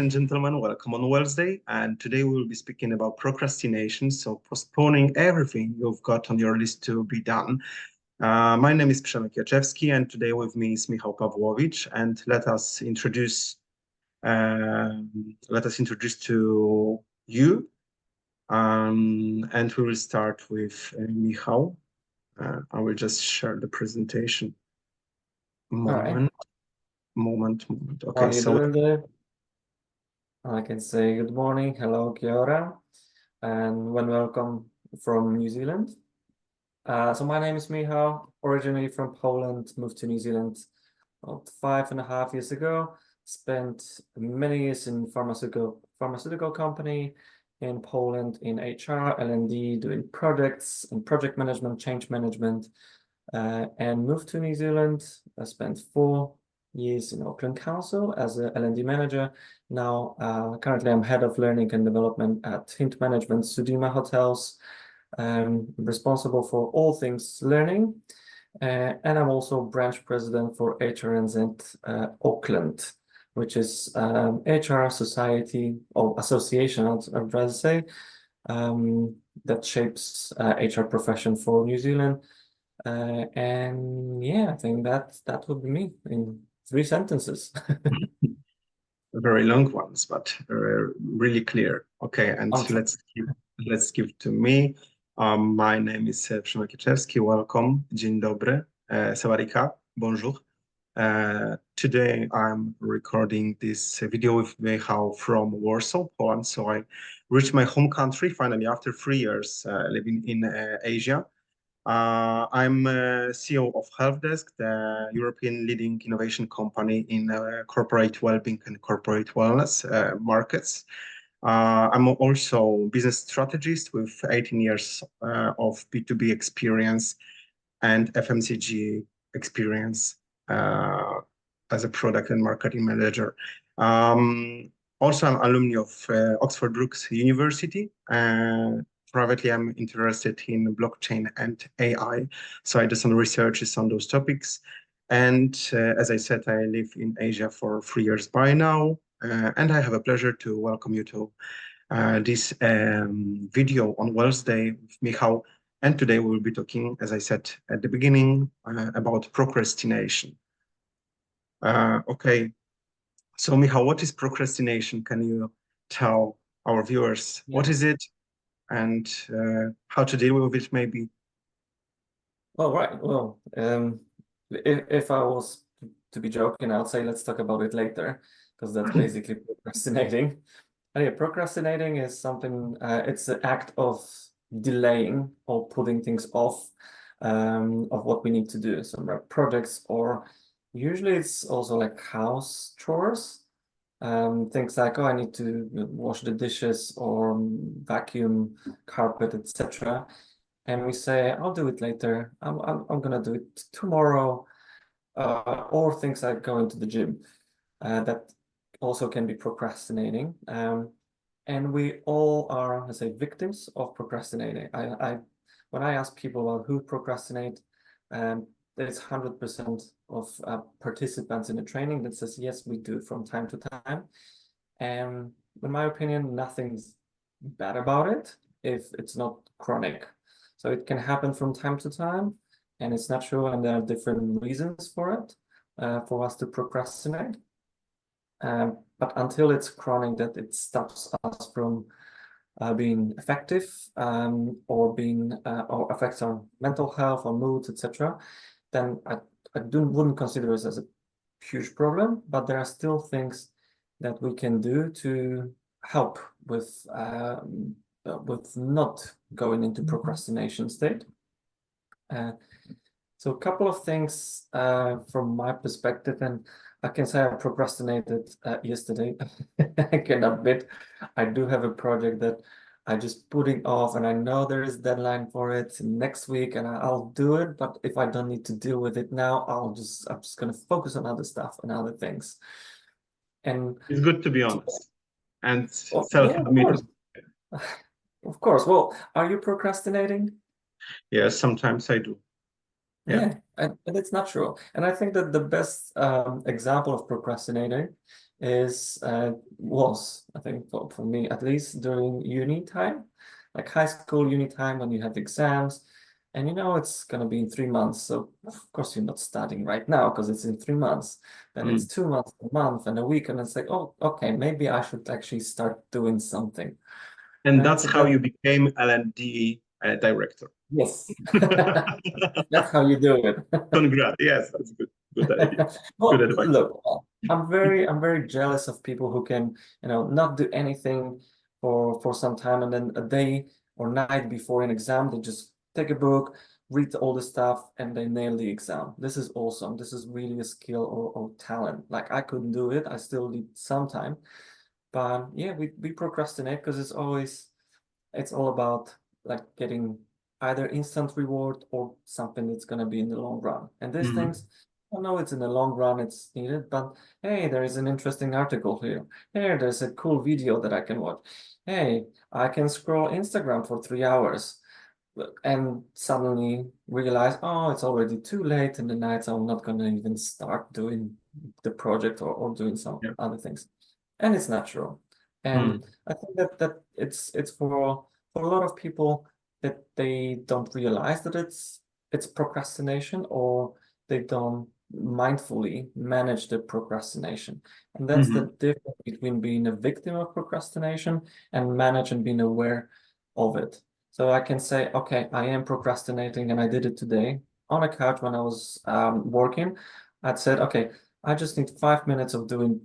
and gentlemen, welcome on Wellsday. And today we will be speaking about procrastination, so postponing everything you've got on your list to be done. My name is Przemek Jaczewski, and today with me is Michał Pawłowicz. And let us introduce to you. And we will start with Michał. I will just share the presentation. Moment. Okay, How are you doing there? I can say good morning, hello, kia ora, and welcome from New Zealand. So my name is Michał, originally from Poland, moved to New Zealand about 5.5 years ago. Spent many years in pharmaceutical company in Poland in HR, L&D, doing projects and project management, change management, and moved to New Zealand. I spent 4 years in Auckland Council as a L&D manager. Now, currently I'm head of learning and development at Hint Management Sudima Hotels, responsible for all things learning. And I'm also branch president for HRNZ Auckland, which is HR society or association, I'd rather say, that shapes HR profession for New Zealand. And yeah, I think that would be me in 3 sentences. Very long ones, but really clear. Okay, and Awesome. let's give to me. My name is Przemek Jaczewski. Welcome. Dzień dobry. Sawadika. Bonjour. Today I'm recording this video with Michał from Warsaw, Poland. So I reached my home country finally after 3 years living in Asia. I'm CEO of Helpdesk, the European leading innovation company in corporate well-being and corporate wellness markets. I'm also business strategist with 18 years of B2B experience and FMCG experience as a product and marketing manager. Also, I'm alumni of Oxford Brookes University. Privately, I'm interested in blockchain and AI, so I do some researches on those topics. And as I said, I live in Asia for 3 years by now, and I have a pleasure to welcome you to this video on Wellsday with Michał. And today we will be talking, as I said at the beginning, about procrastination. Okay, so Michał, what is procrastination? Can you tell our viewers what is it? And how to deal with it, maybe. All right. Well, if I was to be joking, I'll say let's talk about it later, because that's basically procrastinating. And yeah, procrastinating is something. It's the act of delaying or putting things off of what we need to do. Some projects, or usually it's also like house chores. Things like, oh, I need to wash the dishes or vacuum, carpet, etc. And we say, I'll do it later. I'm gonna do it tomorrow. Or things like going to the gym. That also can be procrastinating. And we all are, let's say, victims of procrastinating. When I ask people about who procrastinate, there's 100% of participants in the training that says, yes, we do from time to time. And in my opinion, nothing's bad about it if it's not chronic. So it can happen from time to time, and it's natural, and there are different reasons for it, for us to procrastinate. But until it's chronic, that it stops us from being effective, or affects our mental health or moods, etc., then I wouldn't consider this as a huge problem, but there are still things that we can do to help with not going into procrastination state. So a couple of things from my perspective, and I can say I procrastinated yesterday. I can admit I do have a project that I just putting off, and I know there is a deadline for it next week, and I'll do it. But if I don't need to deal with it now, I'm just gonna focus on other stuff and other things. And it's good to be honest and self-admitted. Yeah, of course. Well, are you procrastinating? Yes, sometimes I do. Yeah, and it's natural. And I think that the best example of procrastinating was, I think, for me at least, during uni time, like high school uni time, when you have exams, and you know it's gonna be in 3 months. So of course you're not studying right now because it's in 3 months. Then it's 2 months, a month, and a week, and it's like, oh, okay, maybe I should actually start doing something. And Right? that's So how that, you became L&D director. yes, that's how you do it. Congrats. Yes, that's good. Good idea. Good Well, advice. look, I'm very jealous of people who can, not do anything for some time, and then a day or night before an exam, they just take a book, read all the stuff, and they nail the exam. This is awesome. This is really a skill or talent. Like I couldn't do it. I still need some time. But yeah, we procrastinate because it's all about like getting either instant reward or something that's going to be in the long run. And these things, I know it's in the long run, it's needed, but hey, there is an interesting article here. Hey, there's a cool video that I can watch. Hey, I can scroll Instagram for 3 hours and suddenly realize, oh, it's already too late in the night, so I'm not going to even start doing the project or doing some Yeah. other things. And it's natural. And I think that it's for a lot of people that they don't realize that it's procrastination, or they don't mindfully manage the procrastination. And that's the difference between being a victim of procrastination and manage and being aware of it. So I can say, okay, I am procrastinating, and I did it today on a couch when I was working. I'd said, okay, I just need 5 minutes of doing,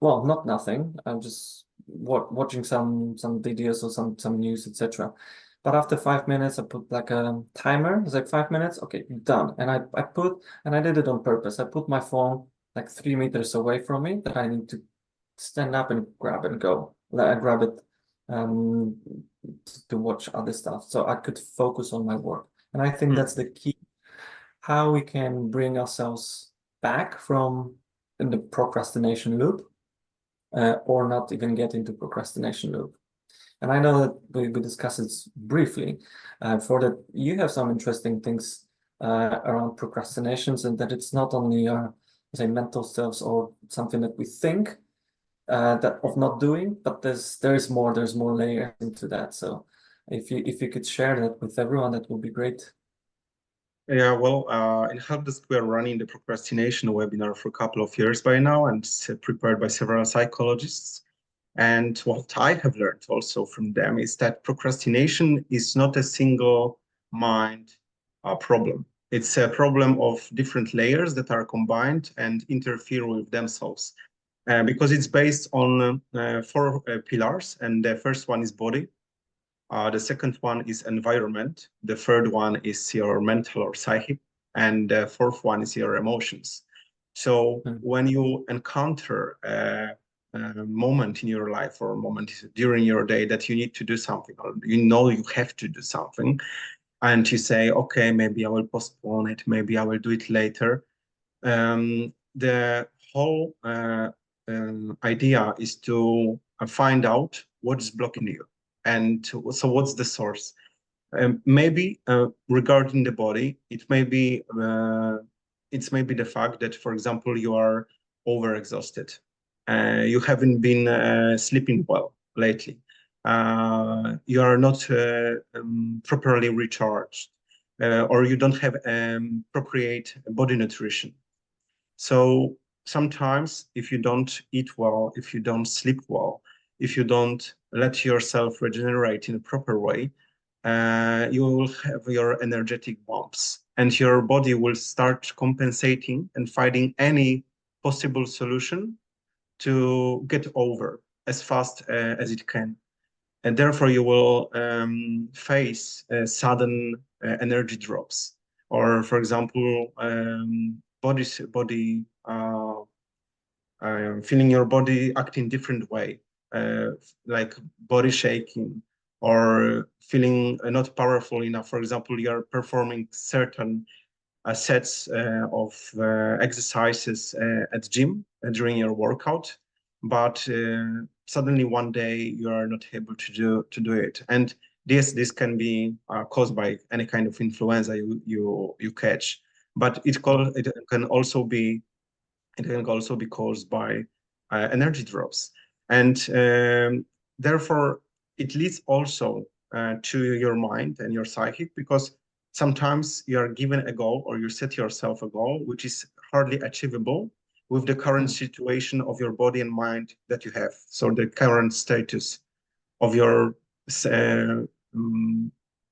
well, not nothing. I'm just watching some videos or some news, etc. But after 5 minutes, I put like a timer. It's like 5 minutes. Okay, done. And I did it on purpose. I put my phone like 3 meters away from me that I need to stand up and grab and go. Like, I grab it um, to watch other stuff, so I could focus on my work. And I think that's the key, how we can bring ourselves back from in the procrastination loop, or not even get into procrastination loop. And I know that we discussed it briefly. For that, you have some interesting things around procrastinations, and that it's not only our, say, mental selves or something that we think that of not doing, but there's more layers into that. So if you could share that with everyone, that would be great. Yeah, well, in Helpdesk, we are running the procrastination webinar for a couple of years by now, and it's prepared by several psychologists. And what I have learned also from them is that procrastination is not a single mind problem. It's a problem of different layers that are combined and interfere with themselves. Because it's based on four pillars, and the first one is body. The second one is environment. The third one is your mental or psychic. And the fourth one is your emotions. So when you encounter a moment in your life or a moment during your day that you need to do something, or you know you have to do something, and you say, okay, maybe I will postpone it, maybe I will do it later. The whole idea is to find out what is blocking you. And so what's the source? Maybe regarding the body, it's maybe the fact that, for example, you are overexhausted. You haven't been sleeping well lately. You are not properly recharged, or you don't have appropriate body nutrition. So sometimes if you don't eat well, if you don't sleep well, if you don't let yourself regenerate in a proper way, you will have your energetic bumps, and your body will start compensating and finding any possible solution to get over as fast as it can. And therefore you will face sudden energy drops, or for example, body feeling your body acting different way, like body shaking, or feeling not powerful enough. For example, you're performing certain sets of exercises at gym during your workout, but suddenly one day you are not able to do it. And this can be caused by any kind of influenza you catch, but it can also be caused by energy drops. And therefore, it leads also to your mind and your psychic, because sometimes you are given a goal or you set yourself a goal which is hardly achievable with the current situation of your body and mind that you have. So the current status of your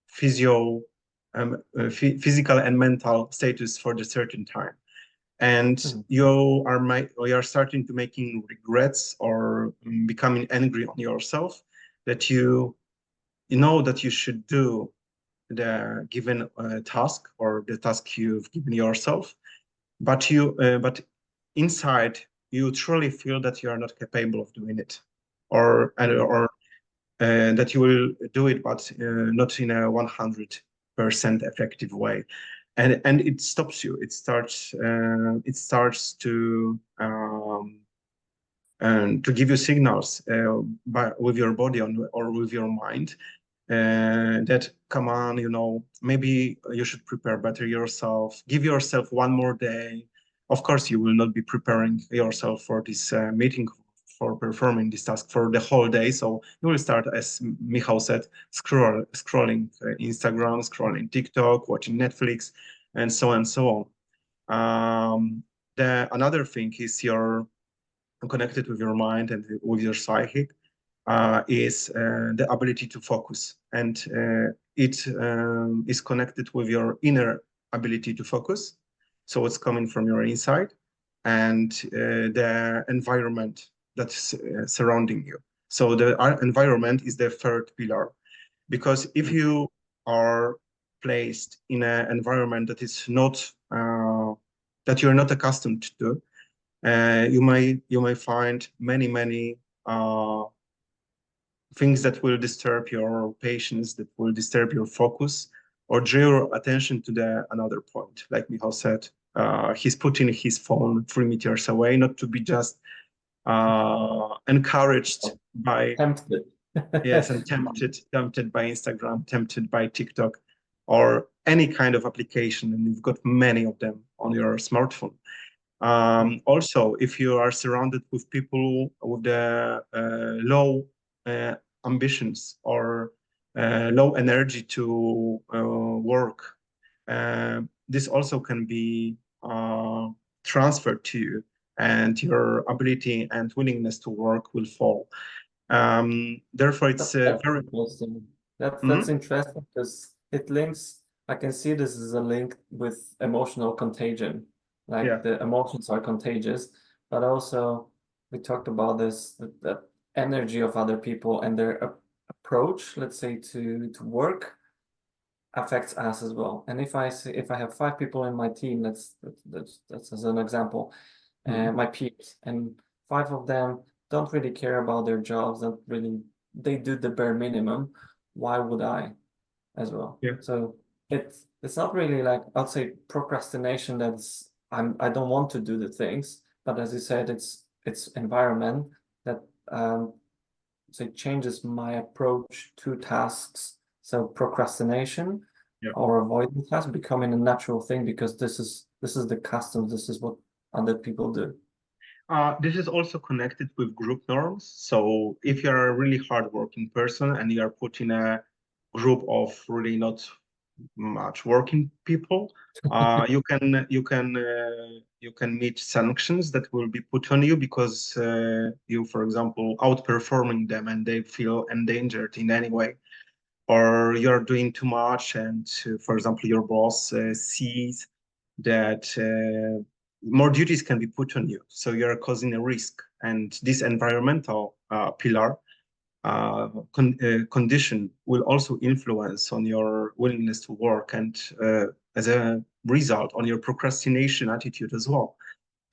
physio, physical and mental status for the certain time. And you are starting to making regrets or becoming angry on yourself that you know that you should do the given task or the task you've given yourself, but but inside you truly feel that you are not capable of doing it, or that you will do it, but not in a 100% effective way, and it stops you. It starts to give you signals with your body or with your mind that, come on, maybe you should prepare better yourself. Give yourself one more day. Of course, you will not be preparing yourself for this meeting, for performing this task for the whole day. So you will start, as Michał said, scrolling Instagram, scrolling TikTok, watching Netflix, and so on and so on. Another thing is you're connected with your mind and with your psychic, is the ability to focus. And it is connected with your inner ability to focus. So it's coming from your inside, and the environment that's surrounding you. So the environment is the third pillar, because if you are placed in an environment that is not that you're not accustomed to, you may find many things that will disturb your patience, that will disturb your focus, or draw your attention to the another point. Like Michał said, he's putting his phone 3 meters away, not to be just encouraged by tempted. Yes, and tempted by Instagram, tempted by TikTok, or any kind of application, and you've got many of them on your smartphone. Also, if you are surrounded with people with the low ambitions or low energy to work, this also can be transferred to you, and your ability and willingness to work will fall. Therefore, it's That's very interesting. That's interesting because it links. I can see this as a link with emotional contagion. Like yeah. the emotions are contagious, but also we talked about this that energy of other people and their approach, let's say to work, affects us as well. And if I have 5 people in my team, that's as an example, my peers, and 5 of them don't really care about their jobs, they do the bare minimum. Why would I as well? Yeah. So it's not really like, I'll say, procrastination. I don't want to do the things, but as you said, it's environment that say changes my approach to tasks. So procrastination or avoiding tasks becoming a natural thing because this is the custom. This is what other people do. This is also connected with group norms. So if you're a really hardworking person and you are put in a group of really not much working people, you can meet sanctions that will be put on you because you, for example, outperforming them and they feel endangered in any way, or you're doing too much, and for example, your boss sees that more duties can be put on you, so you're causing a risk. And this environmental pillar condition will also influence on your willingness to work, and as a result on your procrastination attitude as well.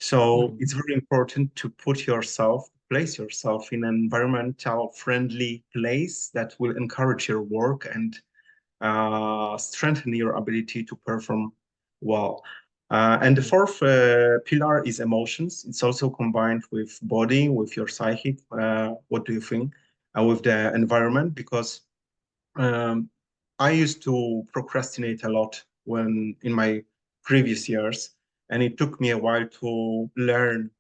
So it's very important to place yourself in an environmental friendly place that will encourage your work and strengthen your ability to perform well. And the fourth pillar is emotions. It's also combined with body, with your psychic. What do you think? With the environment, because I used to procrastinate a lot when in my previous years, and it took me a while to learn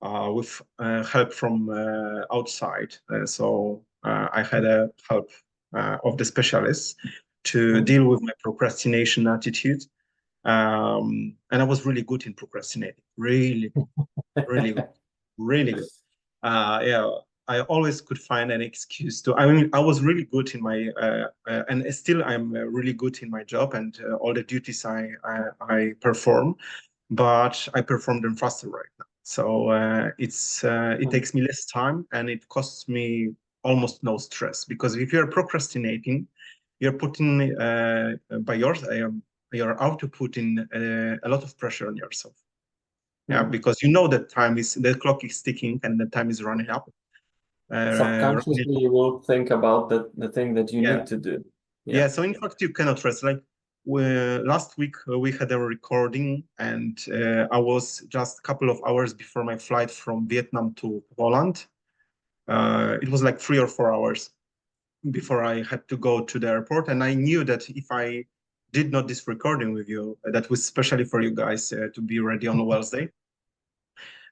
with help from outside. So I had a help of the specialists to deal with my procrastination attitude. And I was really good in procrastinating, really, really good, really good. Yeah, I always could find an excuse to. I mean, I was really good in my, and still I'm really good in my job and all the duties I perform, but I perform them faster right now. So it takes me less time and it costs me almost no stress, because if you're procrastinating, you're putting by yours you're out to put in a lot of pressure on yourself. Yeah, because you know that the clock is ticking and the time is running up. Subconsciously, you will think about the thing that you Yeah. need to do. Yeah. So in fact, you cannot rest. Like last week, we had a recording, and I was just a couple of hours before my flight from Vietnam to Poland. It was like 3 or 4 hours before I had to go to the airport, and I knew that if I did not this recording with you, that was especially for you guys to be ready on Wellsday,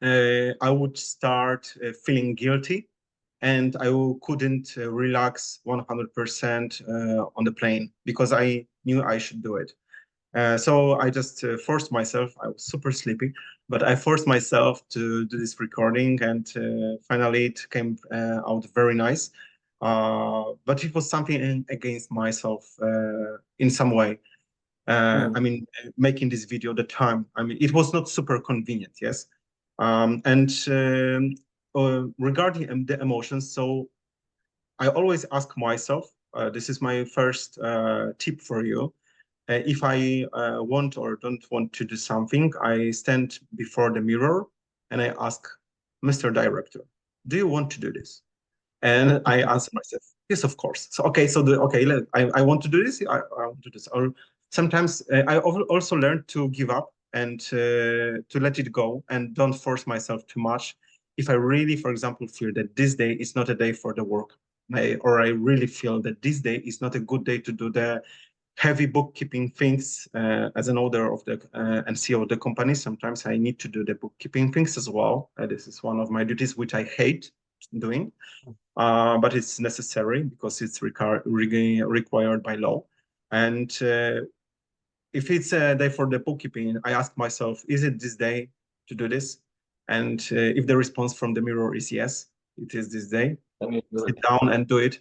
I would start feeling guilty, and I couldn't relax 100% on the plane because I knew I should do it. So I just forced myself. I was super sleepy, but I forced myself to do this recording, and finally it came out very nice. But it was something against myself in some way. I mean, making this video, the time, I mean, it was not super convenient, yes. And regarding the emotions, so I always ask myself, this is my first tip for you. If I want or don't want to do something, I stand before the mirror and I ask, Mr. Director, do you want to do this? And I answer myself, yes, of course. So okay, so I want to do this. I want to do this. Or sometimes I also learned to give up and to let it go and don't force myself too much. If I really, for example, feel that this day is not a day for the work, or I really feel that this day is not a good day to do the heavy bookkeeping things as an owner of the and CEO of the company. Sometimes I need to do the bookkeeping things as well. This is one of my duties, which I hate doing. But it's necessary because it's required by law. And if it's a day for the bookkeeping, I ask myself, is it this day to do this? And if the response from the mirror is yes, it is this day, sit down and do it.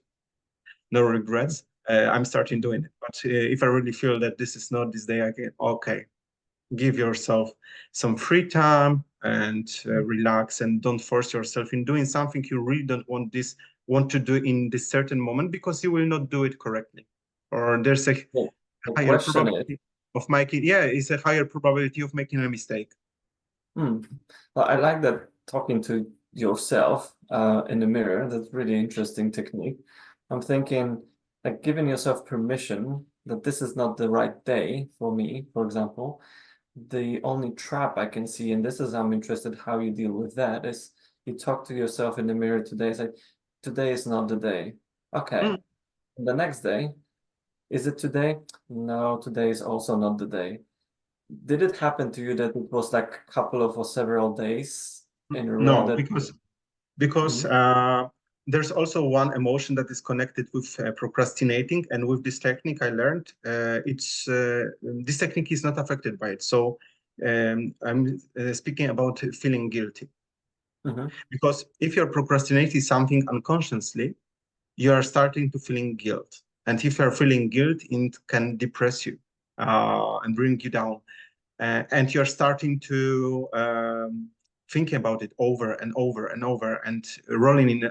No regrets. I'm starting doing it. But if I really feel that this is not this day, I can, okay, give yourself some free time and relax, and don't force yourself in doing something you really don't want to do in this certain moment, because you will not do it correctly, or there's a higher probability of making it's a higher probability of making a mistake. Well, I like that, talking to yourself in the mirror. That's really interesting technique. I'm thinking, like, giving yourself permission that this is not the right day for me, for example. The only trap I can see, and this is, I'm interested how you deal with that, is you talk to yourself in the mirror today. It's like, today is not the day. Okay. The next day, is it today? No, today is also not the day. Did it happen to you that it was like a couple of or several days in a row? No, because there's also one emotion that is connected with procrastinating, and with this technique I learned this technique is not affected by it. So I'm speaking about feeling guilty. Because if you're procrastinating something unconsciously, you are starting to feeling guilt. And if you're feeling guilt, it can depress you and bring you down. And you're starting to think about it over and over and over, and rolling in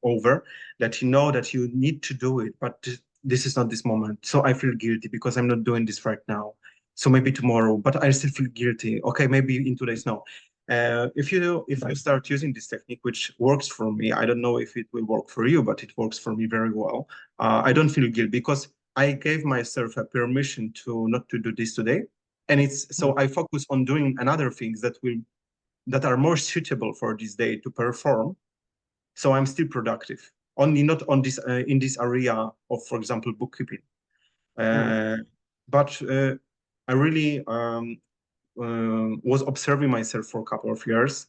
over that you know that you need to do it, but this is not this moment. So I feel guilty because I'm not doing this right now. So maybe tomorrow, but I still feel guilty. Okay, maybe in 2 days, no. If you start using this technique, which works for me, I don't know if it will work for you, but it works for me very well. I don't feel guilt because I gave myself a permission to not to do this today. And it's so I focus on doing another things that are more suitable for this day to perform. So I'm still productive, only not on this in this area of, for example, bookkeeping. But I really was observing myself for a couple of years,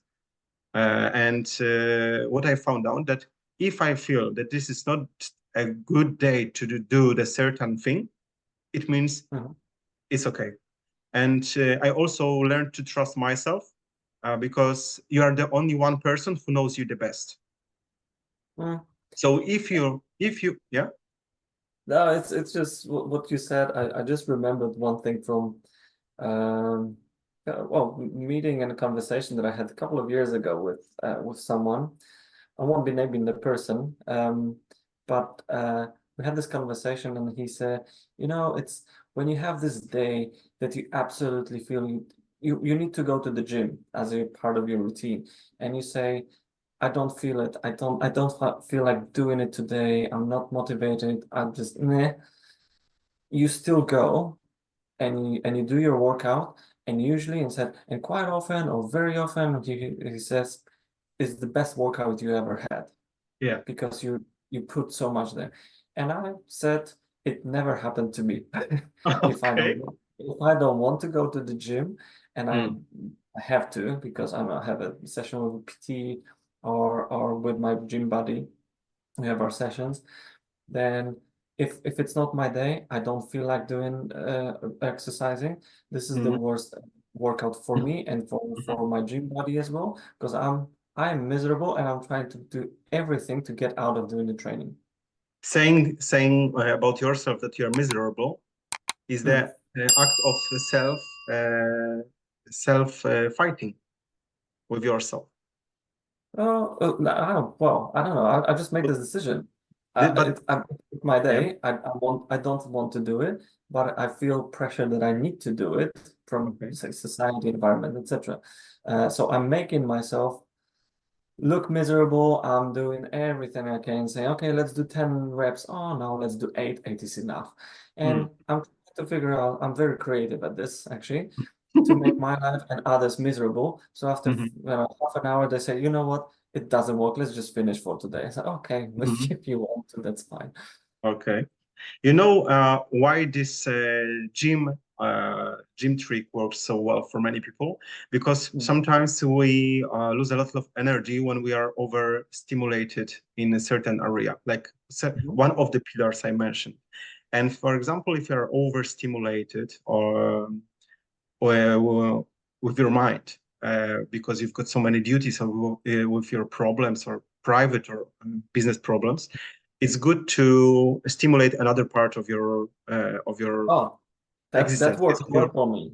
What I found out that if I feel that this is not a good day to do the certain thing, it means it's okay. And I also learned to trust myself because you are the only one person who knows you the best. So if you, yeah. No, it's just what you said. I just remembered one thing from well, meeting and a conversation that I had a couple of years ago with someone. I won't be naming the person, but we had this conversation, and he said, you know, it's when you have this day that you absolutely feel you need to go to the gym as a part of your routine, and you say, I don't feel it. I don't feel like doing it today. I'm not motivated. I'm just meh. You still go and you do your workout, and usually instead and quite often or very often he says it's the best workout you ever had. Yeah. Because you put so much there. And I said it never happened to me. If I don't want to go to the gym, and I have to because I have a session with a PT or with my gym buddy, we have our sessions, then if it's not my day, I don't feel like doing exercising. This is the worst workout for me and for my gym buddy as well, because I'm miserable and I'm trying to do everything to get out of doing the training. Saying about yourself that you're miserable is the act of self fighting with yourself. No, well, I don't know. I just made this decision. But It's my day. I don't want to do it, but I feel pressure that I need to do it from say, society, environment, etc. So I'm making myself look miserable. I'm doing everything I can, say, okay, let's do 10 reps. Oh no, let's do 8. 8 is enough. And I'm trying to figure out, I'm very creative at this actually, to make my life and others miserable. So after half an hour, they say, you know what? It doesn't work. Let's just finish for today. I said, okay, if you want to, that's fine. Okay. You know why this gym trick works so well for many people? Because sometimes we lose a lot of energy when we are overstimulated in a certain area, like one of the pillars I mentioned. And for example, if you are overstimulated or with your mind, because you've got so many duties with your problems or private or business problems, it's good to stimulate another part of your existence. That works well for me.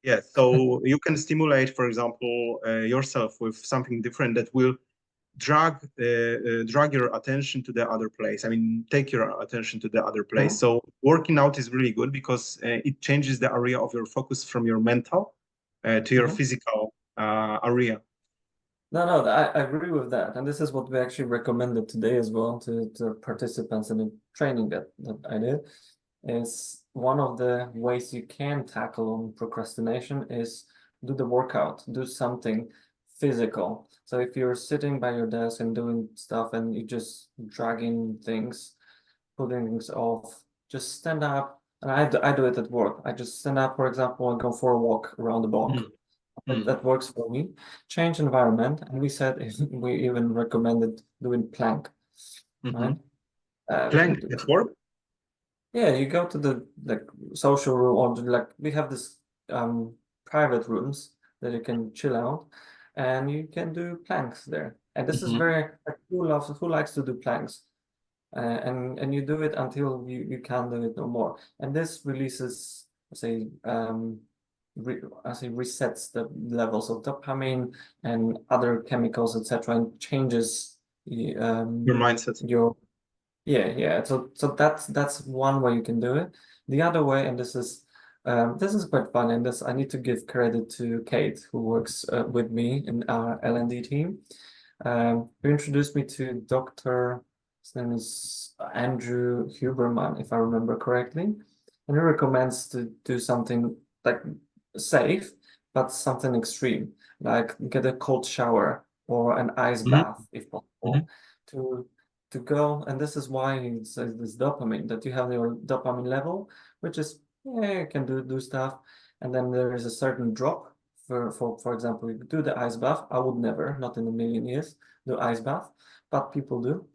Yeah, so you can stimulate, for example, yourself with something different that will drag your attention to the other place. I mean, take your attention to the other place. So working out is really good because it changes the area of your focus from your mental to your physical area. No, I agree with that. And this is what we actually recommended today as well to participants in the training that I did. Is one of the ways you can tackle on procrastination is do the workout, do something physical. So if you're sitting by your desk and doing stuff and you're just dragging things, putting things off, just stand up. And I do it at work. I just stand up, for example, and go for a walk around the block. That works for me. Change environment, and we said we even recommended doing plank. Right? Plank at work? Yeah, you go to the social room or we have this private rooms that you can chill out, and you can do planks there. And this is very who likes to do planks, and you do it until you can't do it no more. And this releases, say, resets the levels of dopamine and other chemicals, etc., and changes your mindset. Yeah. So that's one way you can do it. The other way, and this is quite fun, and this I need to give credit to Kate, who works with me in our L&D team. Who introduced me to Dr. His name is Andrew Huberman, if I remember correctly, and he recommends to do something like safe, but something extreme, like get a cold shower or an ice bath, if possible, to go. And this is why it says this dopamine, that you have your dopamine level, which is, yeah, you can do stuff. And then there is a certain drop for example, you do the ice bath. I would never, not in a million years, do ice bath, but people do,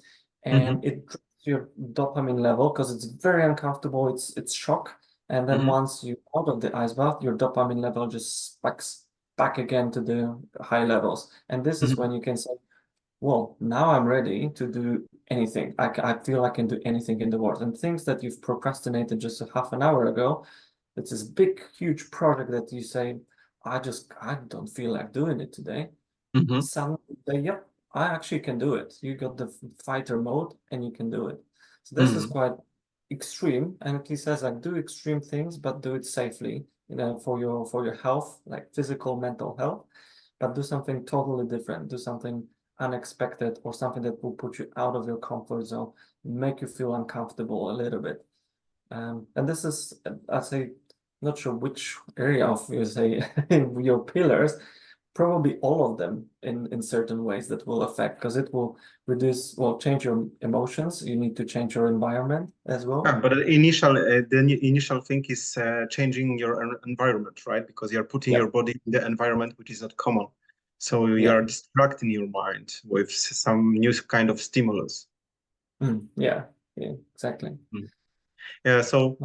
and it drops your dopamine level because it's very uncomfortable. It's shock, and then once you're out of the ice bath, your dopamine level just spikes back again to the high levels, and this is when you can say, well, now I'm ready to do anything. I feel I can do anything in the world. And things that you've procrastinated just a half an hour ago, it's this big, huge project that you say, I don't feel like doing it today. Suddenly you say, yep, I actually can do it. You got the fighter mode and you can do it. So this is quite extreme. And he says, like, do extreme things, but do it safely, for your health, like physical, mental health, but do something totally different. Do something unexpected or something that will put you out of your comfort zone, make you feel uncomfortable a little bit. And this is, I'd say, not sure which area of you say your pillars, probably all of them in certain ways that will affect, because it will change your emotions. You need to change your environment as well. But the initial thing is changing your environment, right? Because you're putting your body in the environment which is not common. So you are distracting your mind with some new kind of stimulus. Yeah, exactly. Yeah, so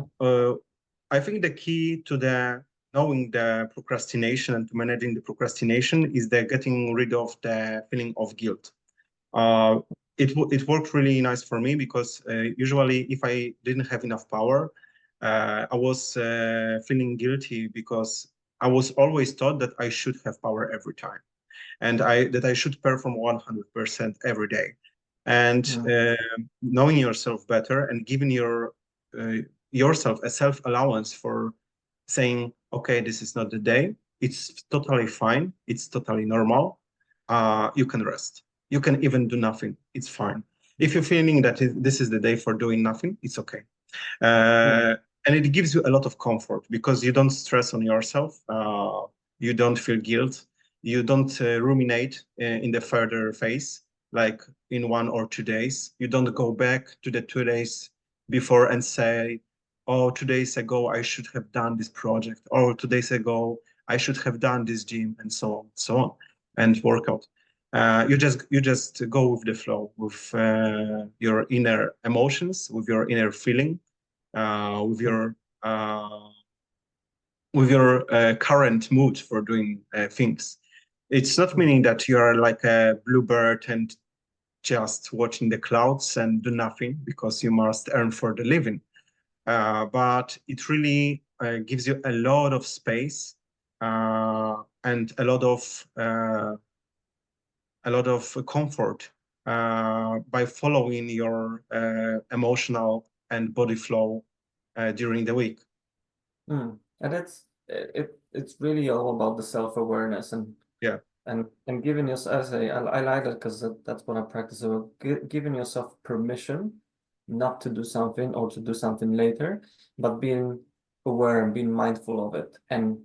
I think the key to knowing the procrastination and to managing the procrastination is the getting rid of the feeling of guilt. It worked really nice for me because usually if I didn't have enough power, I was feeling guilty because I was always taught that I should have power every time, and that I should perform 100% every day. And knowing yourself better and giving yourself a self allowance for saying, okay, this is not the day. It's totally fine. It's totally normal. You can rest. You can even do nothing. It's fine. If you're feeling that this is the day for doing nothing, it's okay. And it gives you a lot of comfort because you don't stress on yourself. You don't feel guilt. You don't ruminate in the further phase, like in 1 or 2 days. You don't go back to the 2 days before and say, oh, 2 days ago, I should have done this project. Or 2 days ago, I should have done this gym, and so on, and workout. You just go with the flow, with your inner emotions, with your inner feeling, with your current mood for doing things. It's not meaning that you are like a bluebird and just watching the clouds and do nothing because you must earn for the living. But it really gives you a lot of space and a lot of comfort by following your emotional and body flow during the week. And it's really all about the self-awareness and giving yourself, I like that because that's what I practice about, giving yourself permission not to do something or to do something later, but being aware and being mindful of it and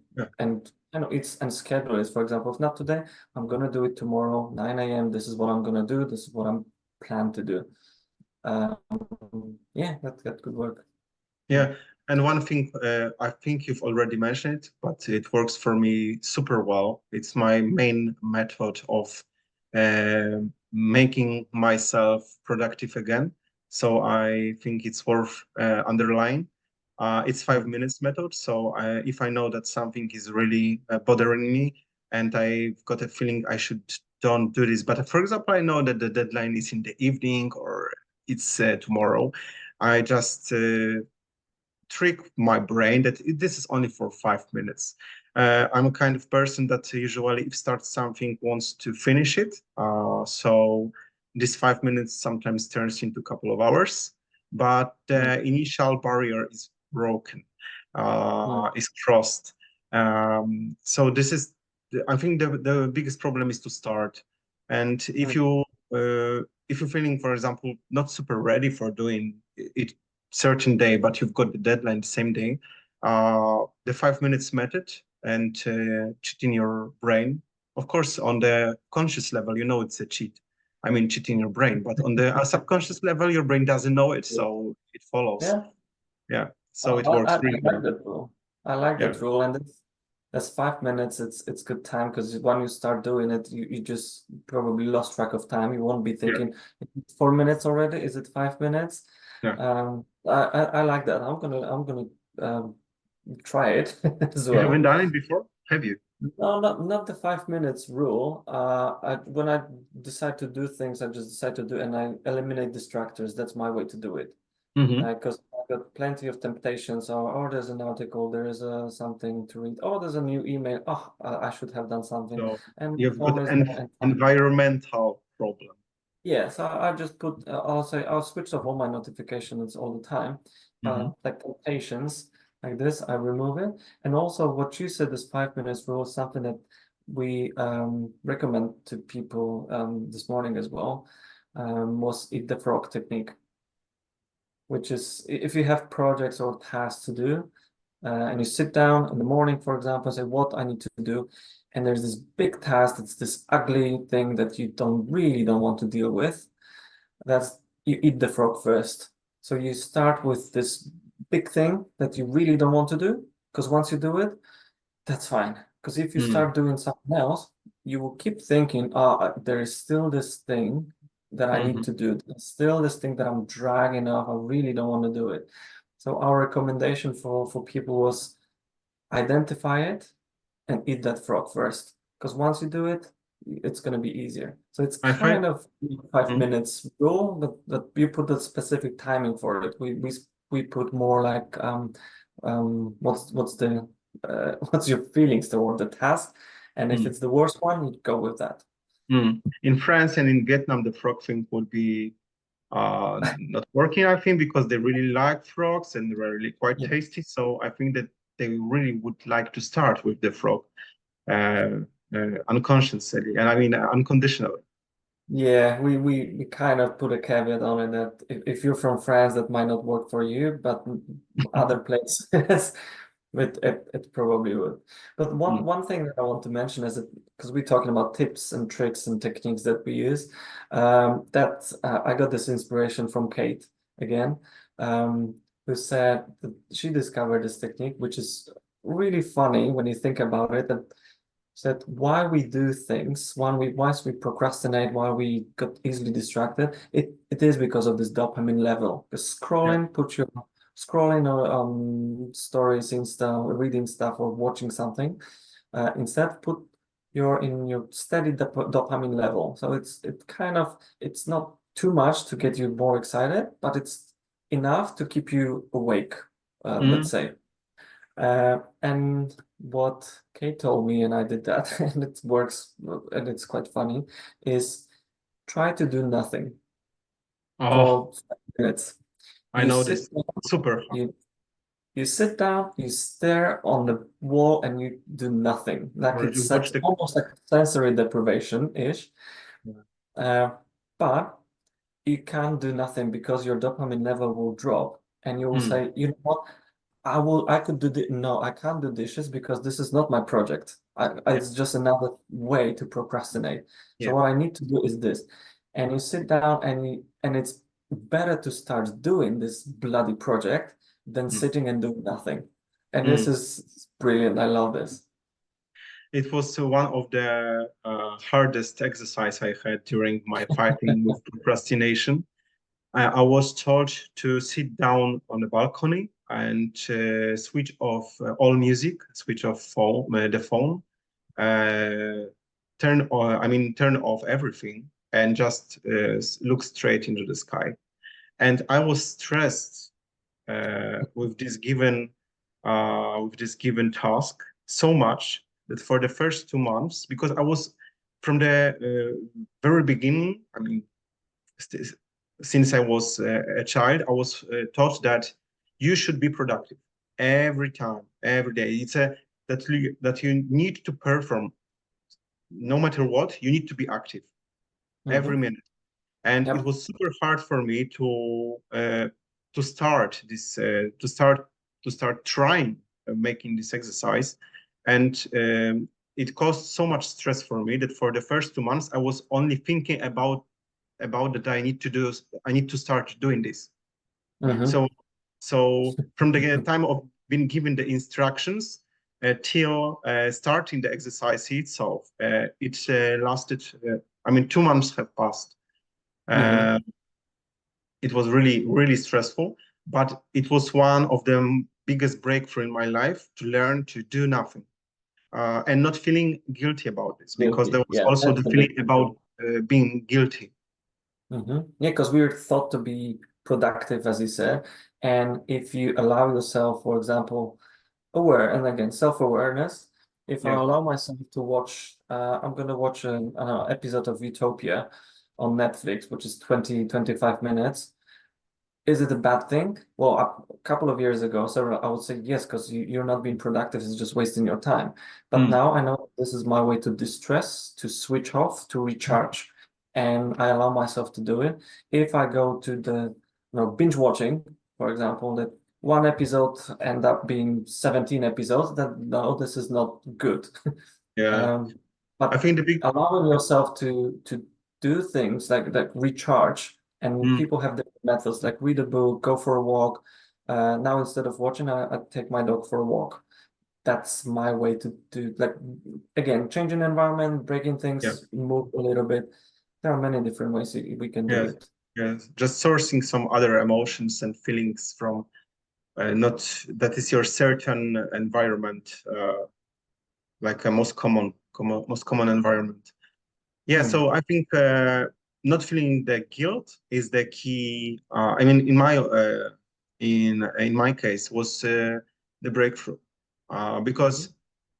schedule it. For example, if not today, I'm gonna do it tomorrow, 9 a.m. This is what I'm gonna do. This is what I'm planned to do. That could work. Yeah, and one thing I think you've already mentioned, but it works for me super well. It's my main method of making myself productive again. So I think it's worth underlying. It's 5 minutes method. So if I know that something is really bothering me and I've got a feeling I don't do this, but for example, I know that the deadline is in the evening or it's tomorrow, I just trick my brain that this is only for 5 minutes. I'm a kind of person that usually, if starts something, wants to finish it. So this 5 minutes sometimes turns into a couple of hours, but the initial barrier is broken, is crossed. So this is, I think the biggest problem is to start. And if you're feeling, for example, not super ready for doing it certain day, but you've got the deadline the same day, the 5 minutes method and cheating your brain. Of course, on the conscious level, you know it's a cheat. I mean, cheating your brain, but on the subconscious level, your brain doesn't know it, so it follows. Yeah. So it works really well. I like that rule. I like that rule, and that's 5 minutes. It's good time because when you start doing it, you just probably lost track of time. You won't be Yeah. thinking, "Is it 4 minutes already? Is it 5 minutes?" Yeah. I like that. I'm gonna try it as You haven't well. done it before, have you? No, not the 5 minutes rule. When I decide to do things, I just decide to do, and I eliminate distractors. That's my way to do it. Mm-hmm. Because I've got plenty of temptations. Oh, there's an article, there's something to read. Oh, there's a new email. Oh, I should have done something. So And you've phone got is an there and fine. environmental problem. Yeah, so I just put, I'll switch off all my notifications all the time. Mm-hmm. Like temptations, like this, I remove it. And also what you said, this 5 minutes rule, is something that we recommend to people this morning as well, was eat the frog technique, which is if you have projects or tasks to do, and you sit down in the morning, for example, and say, what I need to do, and there's this big task that's this ugly thing that you don't want to deal with, that's you eat the frog first. So you start with this big thing that you really don't want to do, because once you do it, that's fine. Because if you Mm. start doing something else, you will keep thinking, there is still this thing that I need Mm-hmm. to do. There's still this thing that I'm dragging off. I really don't want to do it. So our recommendation for people was identify it and eat that frog first. Because once you do it, it's going to be easier. So it's I find kind of 5 minutes mm, rule, but you put a specific timing for it. We put more like what's your feelings toward the task, and if mm, it's the worst one, you go with that. in France and in Vietnam, the frog thing would be not working, I think, because they really like frogs and they're really quite Yeah. tasty. So I think that they really would like to start with the frog uh, unconsciously, and I mean unconditionally. Yeah, we kind of put a caveat on it that if you're from France, that might not work for you, but other places, it probably would. But one Mm. one thing that I want to mention is that because we're talking about tips and tricks and techniques that we use, that I got this inspiration from Kate again, who said that she discovered this technique, which is really funny when you think about it, that said why we do things, why we procrastinate, why we get easily distracted, it is because of this dopamine level. Because Yeah. scrolling or stories, Insta, reading stuff or watching something, instead put in your steady dopamine level. So it's not too much to get you more excited, but it's enough to keep you awake, let's Mm. say. And what Kate told me, and I did that, and it works, and it's quite funny, is try to do nothing Oh, for 5 minutes. I You know sit this. down, Super hard. you sit down, you stare on the wall, and you do nothing. Like Or it's you watch such the. almost like sensory deprivation-ish. Yeah. But you can't do nothing because your dopamine level will drop, and you will Mm. say, you know what? I could do the no, I can't do dishes because this is not my project. Yeah. It's just another way to procrastinate. So Yeah. what I need to do is this. And you sit down and it's better to start doing this bloody project than Mm. sitting and doing nothing. And this Mm. is brilliant. I love this. It was one of the hardest exercise I had during my fighting with procrastination. I was told to sit down on the balcony and switch off all music, switch off the phone, uh, turn off everything, and just look straight into the sky. And I was stressed with this given task so much that for the first 2 months, because I was from the very beginning, I mean, st since I was a child, I was taught that you should be productive every time, every day. It's a that you need to perform no matter what. You need to be active every Mhm. minute, and it Yep. was super hard for me to start this to start trying making this exercise, and it caused so much stress for me that for the first 2 months I was only thinking about that I need to start doing this. Mhm. So from the time of being given the instructions, till starting the exercise itself. It lasted, 2 months have passed. It was really, really stressful, but it was one of the biggest breakthrough in my life to learn to do nothing and not feeling guilty about this, because Guilty. there was Yeah, also that's the the feeling big thing. about being guilty. Yeah, because we're thought to be productive, as you said. And if you allow yourself, for example, aware, and again, self-awareness, if I Yeah. allow myself to watch, I'm going to watch an episode of Utopia on Netflix, which is 25 minutes. Is it a bad thing? Well, a couple of years ago, so I would say yes, because you're not being productive, it's just wasting your time. But now I know this is my way to distress, to switch off, to recharge, and I allow myself to do it. If I go to the binge watching, for example, that one episode end up being 17 episodes, then no, this is not good. Yeah. I But think the big allowing yourself to do things like recharge, and people have different methods, like read a book, go for a walk. Now instead of watching, I take my dog for a walk. That's my way to do, like, again, changing environment, breaking yeah. things, move a little bit. There are many different ways we can do Yes. it. Yes. Just sourcing some other emotions and feelings from not that is your certain environment, like a most common environment. Yeah, so I think not feeling the guilt is the key. In my case, was the breakthrough, because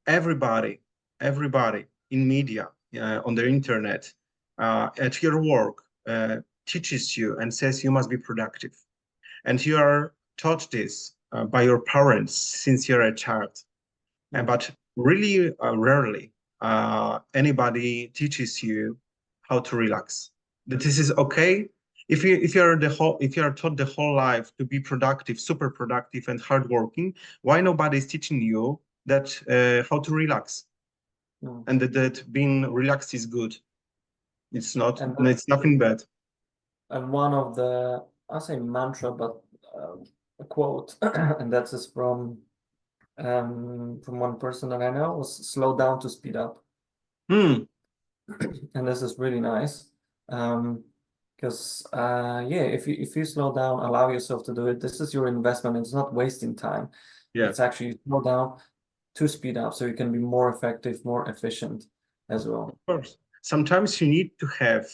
everybody, everybody in media, on the internet, at your work, teaches you and says you must be productive, and you are taught this by your parents since you're a child. But really rarely anybody teaches you how to relax. That this is okay. If you are taught the whole life to be productive, super productive and hardworking, why nobody is teaching you that how to relax, and that being relaxed is good. It's not. And It's nothing bad. one of the, I say mantra, but a quote, and that is from one person that I know, was slow down to speed up. Hmm. And this is really nice. Because yeah, if you slow down, allow yourself to do it, this is your investment. It's not wasting time. Yeah. It's actually slow down to speed up so you can be more effective, more efficient as well. Of course. Sometimes you need to have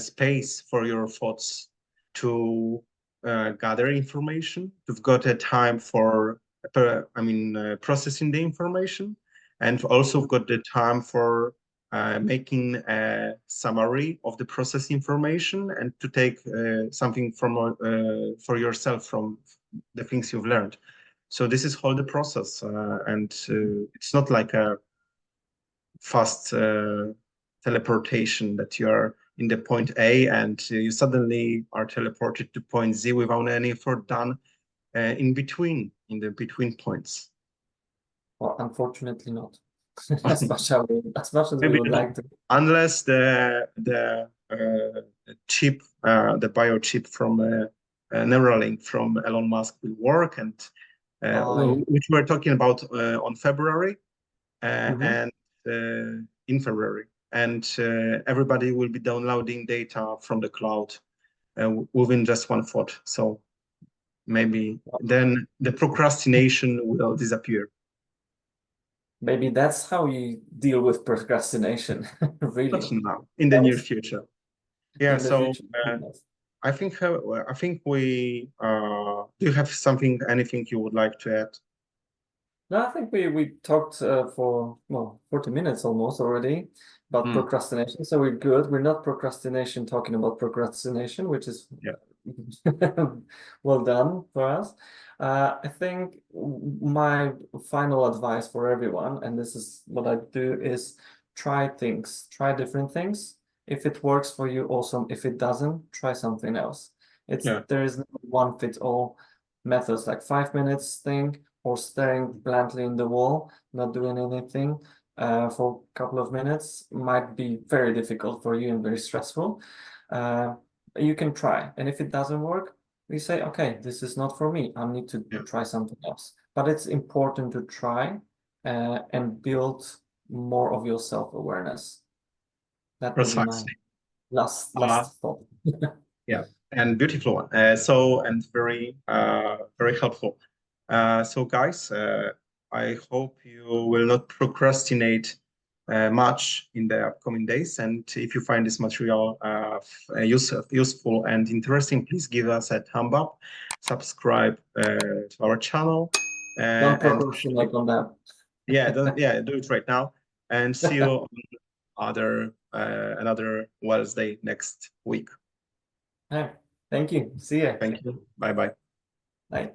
space for your thoughts to gather information. You've got a time for, processing the information, and also got the time for making a summary of the processed information and to take something from for yourself from the things you've learned. So this is all the process, and it's not like a fast teleportation that you are in the point A and you suddenly are teleported to point Z without any effort done in the between points. Well, unfortunately not. As much as we Maybe would not, like to. unless the chip, the biochip from Neuralink from Elon Musk will work, and Yeah. which we're talking about on February Mhm. and in February, and everybody will be downloading data from the cloud within just one thought. So maybe then the procrastination will disappear. Maybe that's how you deal with procrastination, But really, now, in the near future. Yeah. in the So future. I think we do you have anything you would like to add? No, I think we talked for 40 minutes almost already about procrastination. So we're good. We're not procrastination talking about procrastination, which is Yeah. well done for us. I think my final advice for everyone, and this is what I do, is try different things. If it works for you, awesome. If it doesn't, try something else. There is no one fits all methods, like 5 minutes thing, or staring blankly in the wall, not doing anything for a couple of minutes might be very difficult for you and very stressful. You can try, and if it doesn't work, we say, okay, this is not for me. I need to try something else. but it's important to try and build more of your self-awareness. That would be my Precisely. last thought. Yeah, and beautiful one. And very helpful. So guys, I hope you will not procrastinate much in the upcoming days. And if you find this material useful and interesting, please give us a thumb up, subscribe to our channel. Don't And procrastinate on that. do it right now. And see you on another Wellsday next week. Thank you. See ya. Thank you. Bye bye. Bye.